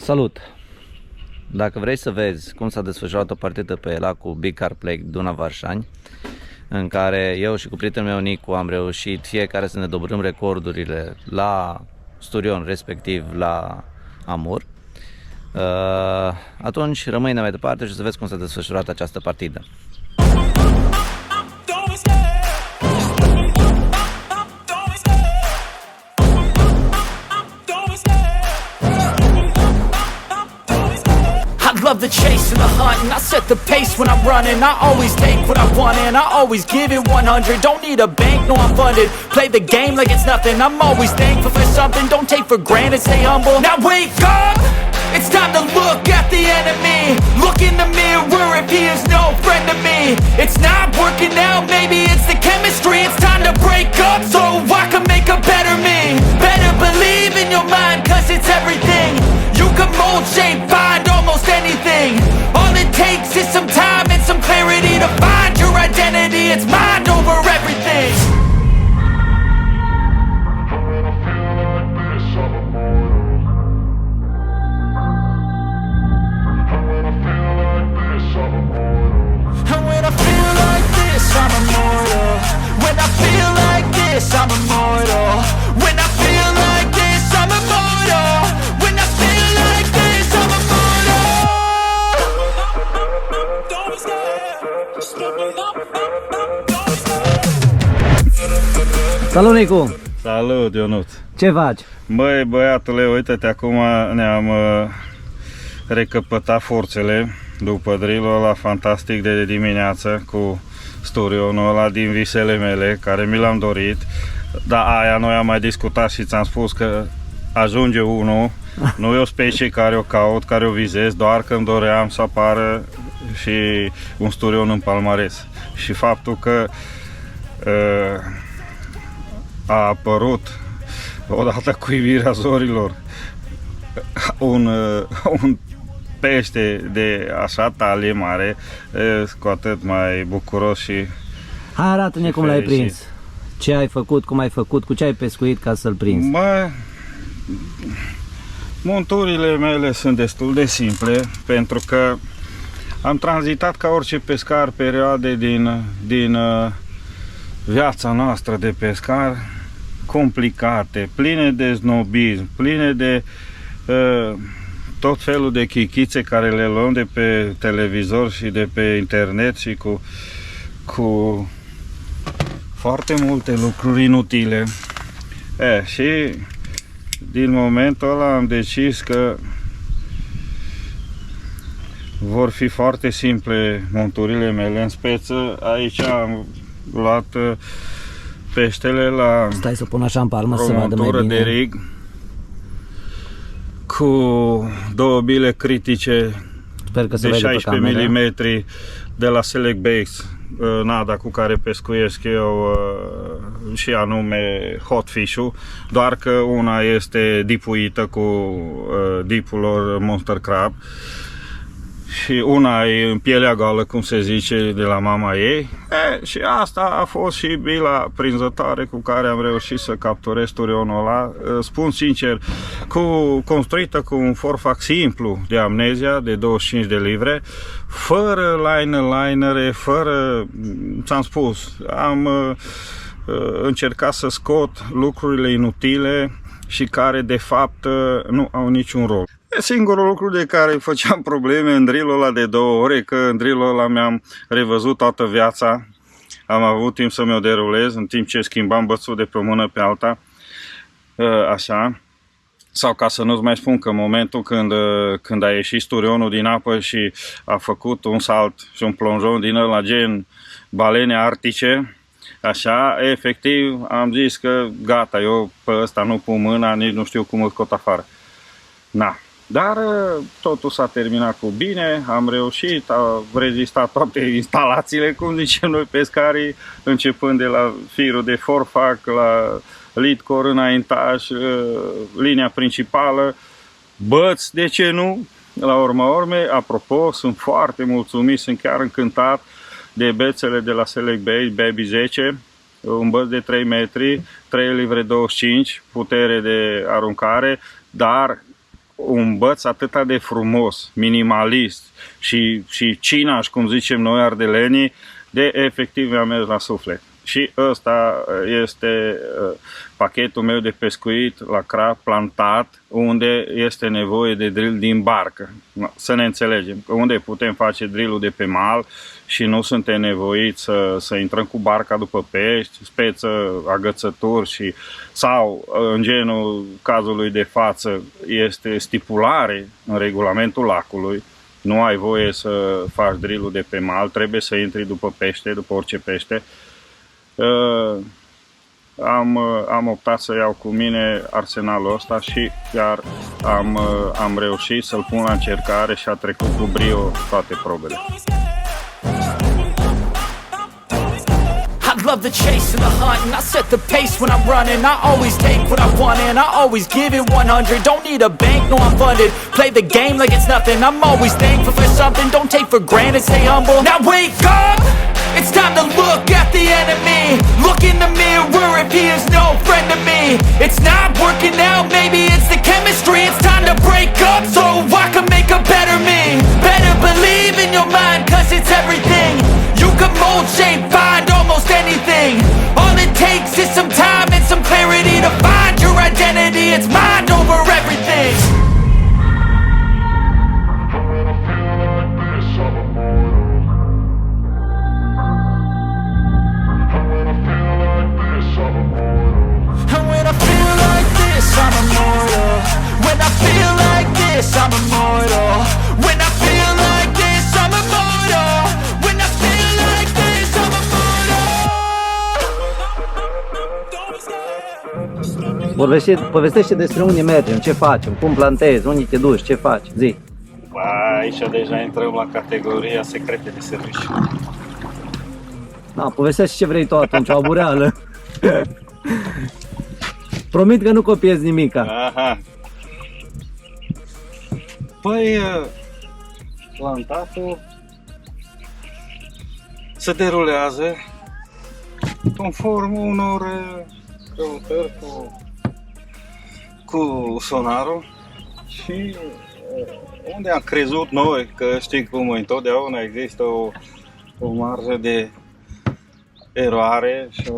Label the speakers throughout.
Speaker 1: Salut! Dacă vrei să vezi cum s-a desfășurat o partidă pe lacul Big Carp Lake Duna-Varșani, în care eu și cu prietenul meu Nicu am reușit fiecare să ne dobărâm recordurile la Sturion, respectiv la Amur, atunci rămâne mai departe și să vezi cum s-a desfășurat această partidă.
Speaker 2: Love the chase and the hunt, and I set the pace when I'm running. I always take what I want and I always give it 100. Don't need a bank, no I'm funded. Play the game like it's nothing. I'm always thankful for something. Don't take for granted, stay humble. Now wake up! It's time to look at the enemy. Look in the mirror if he is no friend to me. It's not working out, maybe it's the chemistry. It's time to break up so I can make a better me. Better believe in your mind, cause it's everything. You can mold, shape, find almost anything. All it takes is some time and some clarity to find your identity. It's mind over everything. And when I feel like this, I'm immortal. When I feel like this, I'm immortal. When I feel like this, I'm immortal. When I feel like this, I'm immortal. Don't
Speaker 1: Salut, Nicu!
Speaker 3: Salut, Ionut!
Speaker 1: Ce faci?
Speaker 3: Băi, băiatule, uite-te, acum ne-am recăpătat forțele după drill-ul ăla fantastic de dimineață cu Sturionul ăla din visele mele, care mi l-am dorit. Dar aia noi am mai discutat și ți-am spus că ajunge unul, nu e o specie care o caut, care o vizez, doar că îmi doream să apară și un Sturion în palmares. Și faptul că a apărut odată cu ivirea zorilor un pește de așa talie mare, cu atât mai bucuros și
Speaker 1: Hai, arată-ne cum l-ai
Speaker 3: fericit.
Speaker 1: prins. Ce ai făcut, cum ai făcut, cu ce ai pescuit ca să-l prinzi?
Speaker 3: Mă, monturile mele sunt destul de simple, pentru că am tranzitat ca orice pescar perioade din viața noastră de pescar complicate, pline de snobism, pline de tot felul de chichițe care le luăm de pe televizor și de pe internet și cu foarte multe lucruri inutile. Și din momentul ăla am decis că vor fi foarte simple monturile mele. În speță, aici am luat peștele la
Speaker 1: Stai să pun așa în palmă să
Speaker 3: o
Speaker 1: se vadă mai
Speaker 3: montură
Speaker 1: bine.
Speaker 3: de rig cu două bile critice
Speaker 1: Sper că se
Speaker 3: de
Speaker 1: vede pe
Speaker 3: 16
Speaker 1: cameră.
Speaker 3: mm de la Select Baits, nada cu care pescuiesc eu, și anume hotfish-ul, doar că una este dipuită cu dipul lor Monster Crab și una e în pielea goală, cum se zice, de la mama ei. Și asta a fost și bila prinzătoare cu care am reușit să capturez Sturionul ăla. Spun sincer, construită cu un forfac simplu de amnezia de 25 de livre, fără linere, fără, ți-am spus, am încercat să scot lucrurile inutile și care de fapt nu au niciun rol. Singurul lucru de care făceam probleme în drill-ul ăla de 2 ore, că în drill-ul ăla mi-am revăzut toată viața, am avut timp să mi-o derulez în timp ce schimbam bățul de pe o mână pe alta, așa. Sau ca să nu-ți mai spun că în momentul când a ieșit Sturionul din apă și a făcut un salt și un plonjon din ăla gen balene arctice, așa, efectiv am zis că gata, eu pe ăsta nu pun mâna, nici nu știu cum îl scot afară. Na. Dar totul s-a terminat cu bine, am reușit, au rezistat toate instalațiile, cum zicem noi pescarii, începând de la firul de forfac, la lead core înaintaș, linia principală, băți, de ce nu? La urma urmei, apropo, sunt foarte mulțumit, sunt chiar încântat de bețele de la Select Baits, Baby 10, un băț de 3 metri, 3 livre 25, putere de aruncare, dar un băț atât de frumos, minimalist și cinaș, cum zicem noi ardelenii, de efectiv mi-a mers la suflet. Și ăsta este pachetul meu de pescuit la crab plantat, unde este nevoie de drill din barcă. Să ne înțelegem, unde putem face drillul de pe mal și nu suntem nevoiți să intrăm cu barca după pești, speță, agățături sau în genul cazului de față este stipulare în regulamentul lacului. Nu ai voie să faci drillul de pe mal, trebuie să intri după pește, după orice pește. Am optat să iau cu mine arsenalul ăsta și chiar am reușit să-l pun la încercare și a trecut cu brio toate probele.
Speaker 2: I love the chase and the hunt, and I set the pace when I'm running. I always take what I want and I always give it 100. Don't need a bank, no I'm funded. Play the game like it's nothing. I'm always thankful for something. Don't take for granted, stay humble. Now wake up! It's time to look at the enemy. Look in the mirror if he is no friend to me. It's not working out, maybe it's the chemistry. It's time to break up so I can make a better me. Better believe in your mind, cause it's everything. You can mold, shape, find almost anything. All it takes is some time and some clarity to find your identity. It's mind over everything. And when I feel like this, I'm immortal. When I feel like this, I'm immortal. When I feel like this, I'm immortal. When I feel like this, I'm immortal.
Speaker 1: Povestește despre unde mergem, ce facem, cum plantezi, unde te duci, ce faci, zi.
Speaker 3: Aici deja intrăm la categoria secrete de serviciu.
Speaker 1: Da, povestește ce vrei tu atunci, o abureală. Promit că nu copiezi nimica.
Speaker 3: Aha. Păi, plantatul se derulează conform unor căutări cu sonarul și unde am crezut noi, că știi cum întotdeauna există o marjă de eroare și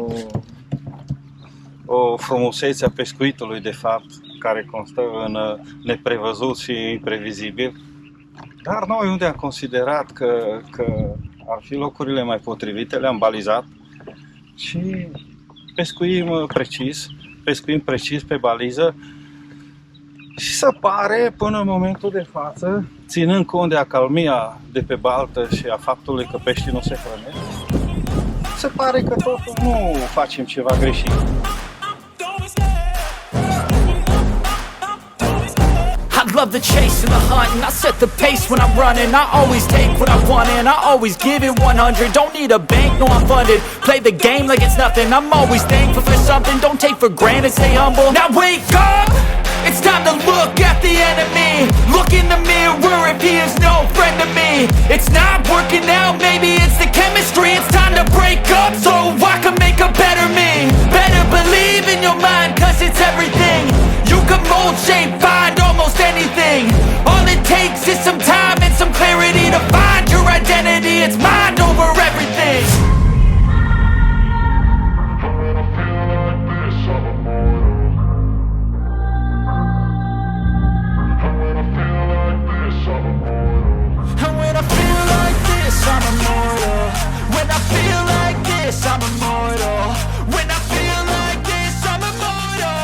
Speaker 3: o frumusețe a pescuitului, de fapt, care constă în neprevăzut și imprevizibil. Dar noi, unde am considerat că ar fi locurile mai potrivite, le-am balizat și pescuim precis pe baliză și se pare, până în momentul de față, ținând cont de acalmia de pe baltă și a faptului că peștii nu se hrănesc, se pare că totul nu facem ceva greșit.
Speaker 2: I love the chase and the hunt, and I set the pace when I'm running. I always take what I want and I always give it 100. Don't need a bank, no I'm funded. Play the game like it's nothing. I'm always thankful for something. Don't take for granted, stay humble. Now wake up! It's time to look at the enemy. Look in the mirror if he is no friend to me. It's not working out, maybe it's the chemistry. It's time to break up so I can make a better me. Better believe in your mind, cause it's everything. You can mold, shape, find almost anything. All it takes is some time and some clarity to find your identity. It's mind over everything. And when I feel like this, I'm immortal. When I feel like this, I'm immortal. When I feel like this, I'm immortal.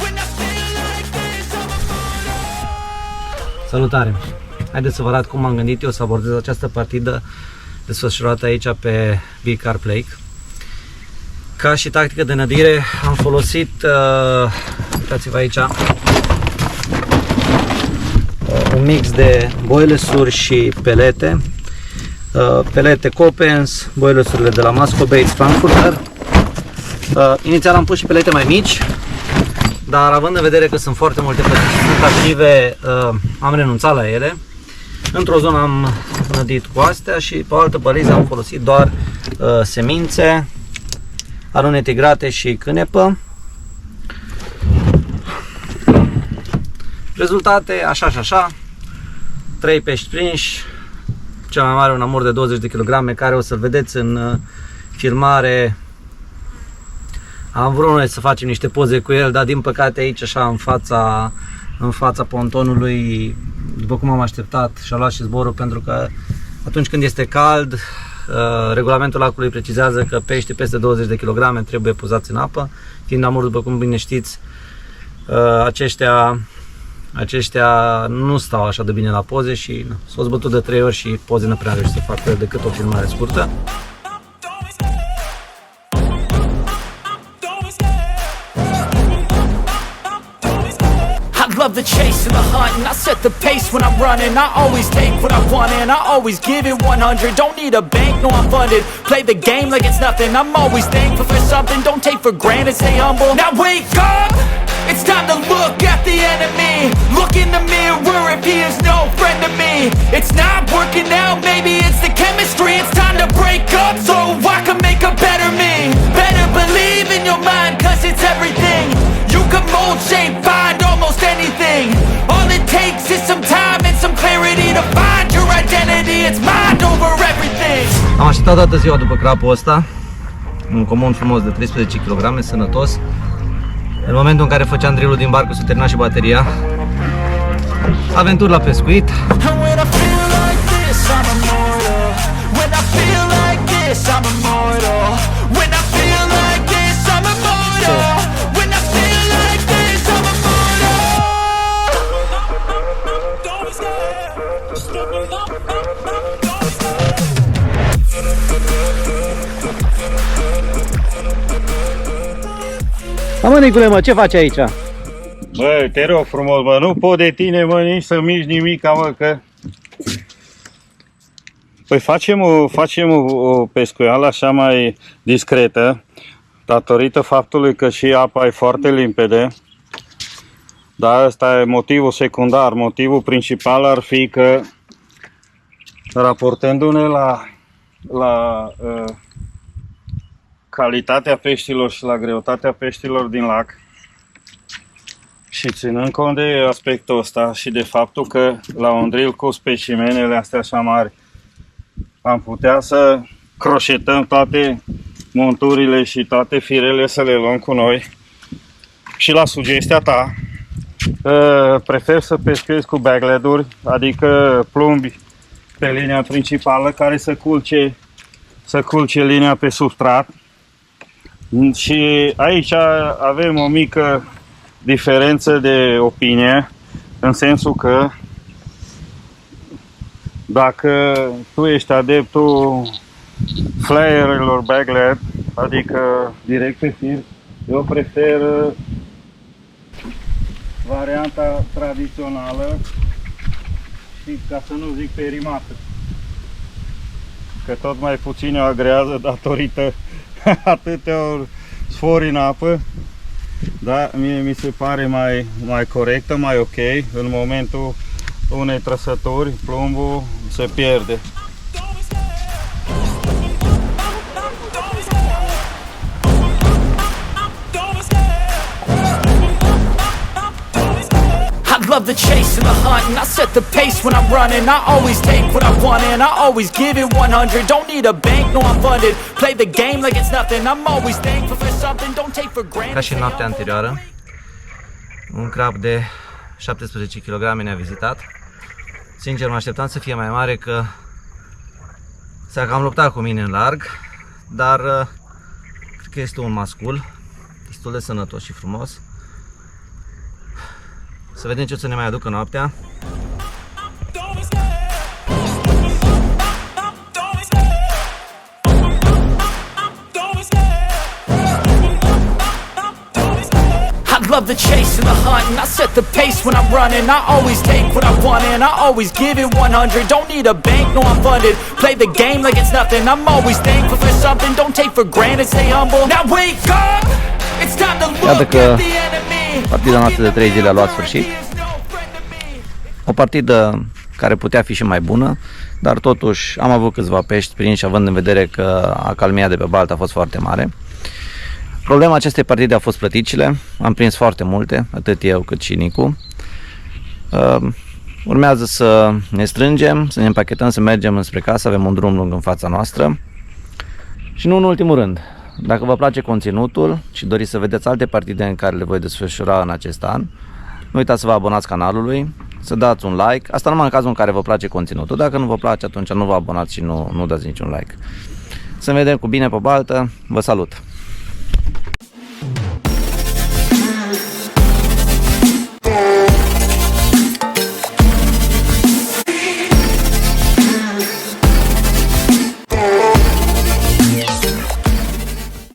Speaker 2: When I feel like this, I'm immortal.
Speaker 1: Salutare! Haideți să vă arăt cum am gândit eu să abordez această partidă desfășurată aici pe Big Carp Lake. Ca și tactică de nădire am folosit, uitați-vă aici, un mix de boilesuri și pelete. Pelete Coppens, boilesurile de la Masco Baits Frankfurter. Inițial am pus și pelete mai mici, dar având în vedere că sunt foarte multe pelete și sunt active, am renunțat la ele. Într-o zonă am nădit cu astea și pe o altă baliză am folosit doar semințe, arune tigrate și cânepă. Rezultate, așa și așa. 3 pești prinși. Cel mai mare un amur de 20 de kg, care o să-l vedeți în filmare. Am vrut noi să facem niște poze cu el, dar din păcate aici, așa, în fața pontonului, după cum am așteptat, și-a luat și zborul, pentru că atunci când este cald, regulamentul lacului precizează că peștii peste 20 de kg trebuie puzați în apă. Fiind amur, după cum bine știți, aceștia nu stau așa de bine la poze și s-au zbătut de 3 ori și poze nu prea reușit să facă decât o filmare scurtă.
Speaker 2: I love the chase and the hunt, and I set the pace when I'm running. I always take what I want and I always give it 100. Don't need a bank, no I'm funded. Play the game like it's nothing. I'm always thankful for something. Don't take for granted, stay humble. Now wake up! It's time to look at the enemy. Look in the mirror if he is no friend to me. It's not working out, maybe it's the chemistry. It's time to break up so I can make a better me. Better believe in your mind, cause it's everything. You can mold, shape, find almost anything. All it takes is some time and some clarity to find your identity. It's mind over everything.
Speaker 1: Am așteptat toată ziua după crapul ăsta. Un comun frumos de 13 kg, sănătos. În momentul în care făceam drill-ul din barcă, s-a terminat și bateria. Aventuri la pescuit. Mă, Nicule, mă, ce faci aici?
Speaker 3: Bă, te rog frumos, bă, nu pot de tine, mă, nici să mici nimic, mă, că... Păi facem o pescuială așa mai discretă, datorită faptului că și apa e foarte limpede. Dar ăsta e motivul secundar. Motivul principal ar fi că, raportându-ne la calitatea peștilor și la greutatea peștilor din lac, și ținând cont de aspectul ăsta și de faptul că la un drill cu specimenele astea așa mari am putea să croșetăm toate monturile și toate firele să le luăm cu noi, și la sugestia ta prefer să pescuiesc cu baglead-uri, adică plumbi pe linia principală care să culce linia pe substrat. Și aici avem o mică diferență de opinie, în sensul că dacă tu ești adeptul flayerilor baglead, adică direct pe fir, eu prefer varianta tradițională și, ca să nu zic, perimată, că tot mai puțin o agrează datorită atâtea sfori în apă. Da, mie mi se pare mai corectă, mai ok. În momentul unei trăsături, plumbul se pierde.
Speaker 2: I love the chase and the hunt, and I set the pace when I'm running. I always take what I want and I always give it 100. Don't need a bank, no I'm funded. Play the game like it's nothing. I'm always thankful for something. Don't take for granted.
Speaker 1: Ca și noaptea anterioară, un crab de 17 kg ne-a vizitat. Sincer, mă așteptam să fie mai mare, că s-a cam luptat cu mine în larg, dar cred că este un mascul destul de sănătos și frumos. Să vedem ce o să ne mai aducă noaptea.
Speaker 2: I love the chase and the hunt, and I set the pace when I'm running. I always take what I want and I always give it 100. Don't need a bank, no I'm funded. Play the game like it's nothing. I'm always thankful for something. Don't take for granted, stay humble. Now wake up! It's time to look at the enemy.
Speaker 1: Partida noastră de 3 zile a luat sfârșit. O partidă care putea fi și mai bună, dar totuși am avut câțiva pești prinși, având în vedere că acalmia de pe baltă a fost foarte mare. Problema acestei partide a fost plăticile. Am prins foarte multe, atât eu cât și Nicu. Urmează să ne strângem, să ne împachetăm, să mergem înspre casă, avem un drum lung în fața noastră. Și nu în ultimul rând, dacă vă place conținutul și doriți să vedeți alte partide în care le voi desfășura în acest an, nu uitați să vă abonați canalului, să dați un like, asta numai în cazul în care vă place conținutul. Dacă nu vă place, atunci nu vă abonați și nu dați niciun like. Să ne vedem cu bine pe baltă, vă salut!